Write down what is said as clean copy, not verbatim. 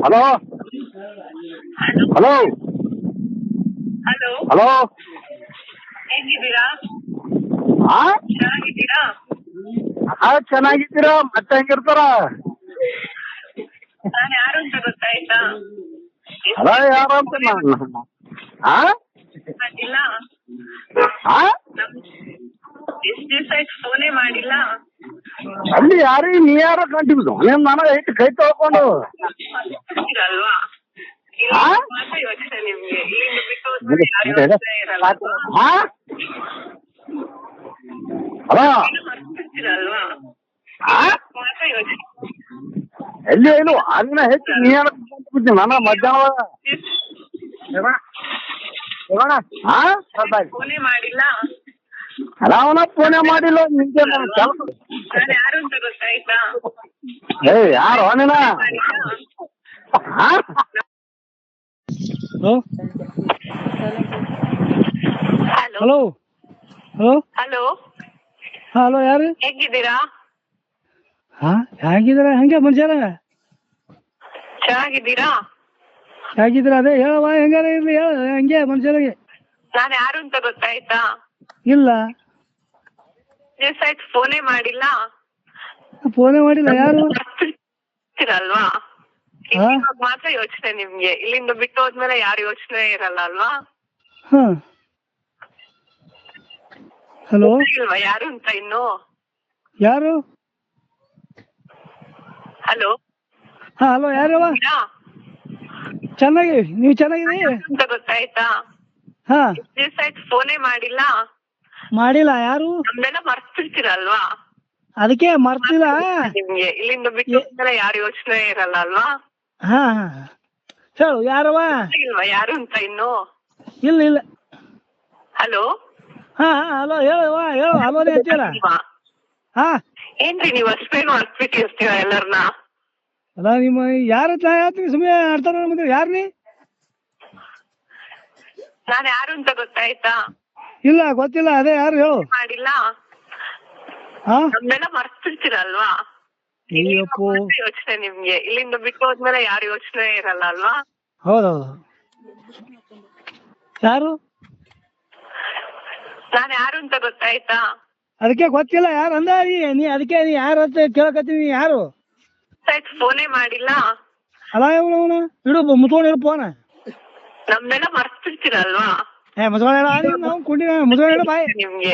Hello hello hello, hello ಹೇಗಿದ್ದೀರಾ? ಹಾ ಚೆನ್ನಾಗಿದ್ದೀರಾ? ಚೆನ್ನಾಗಿದ್ದೀರಾ? ಮತ್ತೆ ಹೆಂಗಿರ್ತಾರ? ನಾನು ಯಾರು ಅಂತ ಗೊತ್ತಾಯ್ತಾ? ಅದ ಯಾರು ಅಂತ ನಾನು ಹಾ ಮಾಡಿಲ್ಲ. ಹಾ ಎಷ್ಟು ದಿವಸ ಆಯ್ತು ಫೋನೇ ಮಾಡಿಲ್ಲ. ಅಲ್ಲಿ ಯಾರು ನೀ ಯಾರೋ ಕಂಟಿಬಿದ್ದು ನೀನು ನನಗೆ ಐತಿ ಕೈ ತೊಳ್ಕೊಂಡು ಇರಲ್ವಾ? ಹಾ ಮಾತ್ರ ಯೋಚನೆ ನಿಮ್ಗೆ. ಇಲ್ಲಿಂದ ಬಿಟ್ಟು ಹೋದ್ಮೇಲೆ ಯಾರು ಯೋಚನೆ ಇರಲ್ಲ. ಹಾ ಹಲೋ ಮರ್ತಿರ್ತೀರಲ್ವಾ? ಹಾ ಮಾತ್ರ ಯೋಚನೆ. ಎಲ್ಲಿ ಏನು ಅದನ್ನ ಹೆಚ್ಚು ನೀ ಯಾರೋ ಕಂಟಿಬಿದ್ದು ನನ್ನ ಮಧ್ಯಾಹ್ನ ಹಾ ಫೋನೇ ಮಾಡಿಲ್ಲ. ಅವನ ಫೋನೇ ಮಾಡಿಲ್ಲ ನಿಂಗೆ ನನ್ನ ಕೆಲಸ ನಾನು ಯಾರು ಅಂತ ಗೊತ್ತಾಯ್ತಾ? ಯಾರು ನೀನ ಹಾ hello hello hello hello, hello ಯಾರು? ಹೇಗಿದ್ದೀರಾ? ಹಾ ಹೇಗಿದ್ದೀರ? ಹಂಗೆ ಮನುಷ್ಯರ ಚೆನ್ನಾಗಿದ್ದೀರಾ? ಹೇಗಿದ್ದೀರ? ಅದೇ ಹೇಳವ, ಹೆಂಗಾರ ಇರ್ಲಿ ಹೇಳ, ಹಂಗೆ ಮನುಷ್ಯರಿಗೆ. ನಾನು ಯಾರು ಅಂತ ಗೊತ್ತಾಯ್ತಾ? ಇಲ್ಲ, ದಿವಸ ಆಯ್ತು ಫೋನೇ ಮಾಡಿಲ್ಲ. ಫೋನೇ ಮಾಡಿಲ್ಲ. ಯಾರು? ಇರಲ್ವಾ? ಹಾ ಇವಾಗ ಮಾತ್ರ ಯೋಚನೆ ನಿಮ್ಗೆ. ಇಲ್ಲಿಂದ ಬಿಟ್ಟು ಹೋದ್ಮೇಲೆ ಯಾರು ಯೋಚನೆ ಇರಲ್ಲ ಅಲ್ವಾ? ಹಾ ಹಲೋ ಇಲ್ವಾ ಯಾರು ಅಂತ ಇನ್ನು? ಯಾರು? ಹಲೋ, ಹಾ ಹಲೋ ಯಾರವ? ಚೆನ್ನಾಗಿ, ನೀವು ಚೆನ್ನಾಗಿದ್ದೀರಿ? ಅಂತ ಗೊತ್ತಾಯ್ತಾ? ಹಾ ದಿವಸ ಆಯ್ತು ಫೋನೇ ಮಾಡಿಲ್ಲ. ಮಾಡಿಲ್ಲ. ಯಾರು? ನಮ್ಮೆಲ್ಲ ಮರ್ತಿರ್ತೀರಲ್ವಾ? ಅದಕ್ಕೆ ಮರ್ತಿಲ್ಲ. ನಿಮ್ಗೆ ಇಲ್ಲಿಂದ ಬಿಟ್ಟು ಹೋದ್ಮೇಲೆ ಯಾರು ಯೋಚನೆ ಇರಲ್ಲ ಅಲ್ವಾ? ಹಾ ಹಾ ಹೇಳು ಯಾರವ? ಇಲ್ವಾ ಯಾರು ಅಂತ ಇನ್ನು? ಇಲ್ಲ ಇಲ್ಲ. ಹಲೋ, ಹಾ ಹಾ ಹಲೋ ಹೇಳುವ, ಹೇಳು. ಹಲೋನೇ ಅಂತೀರ? ಹಾ ಏನ್ರಿ ನೀವು ಅಷ್ಟು ಬೇಗ ಮರ್ತ್ಬಿಟ್ಟಿರ್ತೀರ ಎಲ್ಲರನ್ನ? ಅಲ್ಲ ನಿಮ್ಮ ಯಾರ ಹೇಳ್ತೀನಿ ಸುಮ್ಮನೆ ಆಡ್ತಾರ ಮುಂದೆ. ಯಾರು ನೀ? ನಾನು ಯಾರು ಅಂತ ಗೊತ್ತಾಯ್ತಾ? ಇಲ್ಲ ಗೊತ್ತಿಲ್ಲ. ಅದೇ ಯಾರು ಹೇಳು. ಮಾಡಿಲ್ಲ. ಹಾ ನಮ್ಮೆಲ್ಲ ಮರ್ತಿರ್ತೀರಲ್ವಾ? ಅಯ್ಯಪ್ಪೋ, ಯೋಚನೆ ನಿಮ್ಗೆ. ಇಲ್ಲಿಂದ ಬಿಟ್ಟು ಹೋದ್ಮೇಲೆ ಯಾರು ಯೋಚನೆ ಇರಲ್ಲ ಅಲ್ವಾ? ಹೌದೌದು. ಯಾರು? ನಾನು ಯಾರು ಅಂತ ಗೊತ್ತಾಯ್ತಾ? ಅದಕ್ಕೆ ಗೊತ್ತಿಲ್ಲ ಯಾರು ಅಂದ ನೀ. ಅದಕ್ಕೆ ನೀ ಯಾರು ಅಂತ ಕೇಳಕತ್ತೀನಿ. ಯಾರು? ಆಯ್ತು ಫೋನೇ ಮಾಡಿಲ್ಲ. ಅಲ್ಲ ಇವನು ಇಡು, ಮುತ್ಕೊಂಡು ಇಡು ಫೋನ. ನಮ್ಮೆಲ್ಲ ಮರ್ತಿರ್ತೀರಲ್ವಾ? ಮುತ್ಕೊಂಡು ಇಡ, ನಾವು ಕುಂಡಿ ಮುತ್ಕೊಂಡು ಇಡ ಬಾಯ್. ನಿಮ್ಗೆ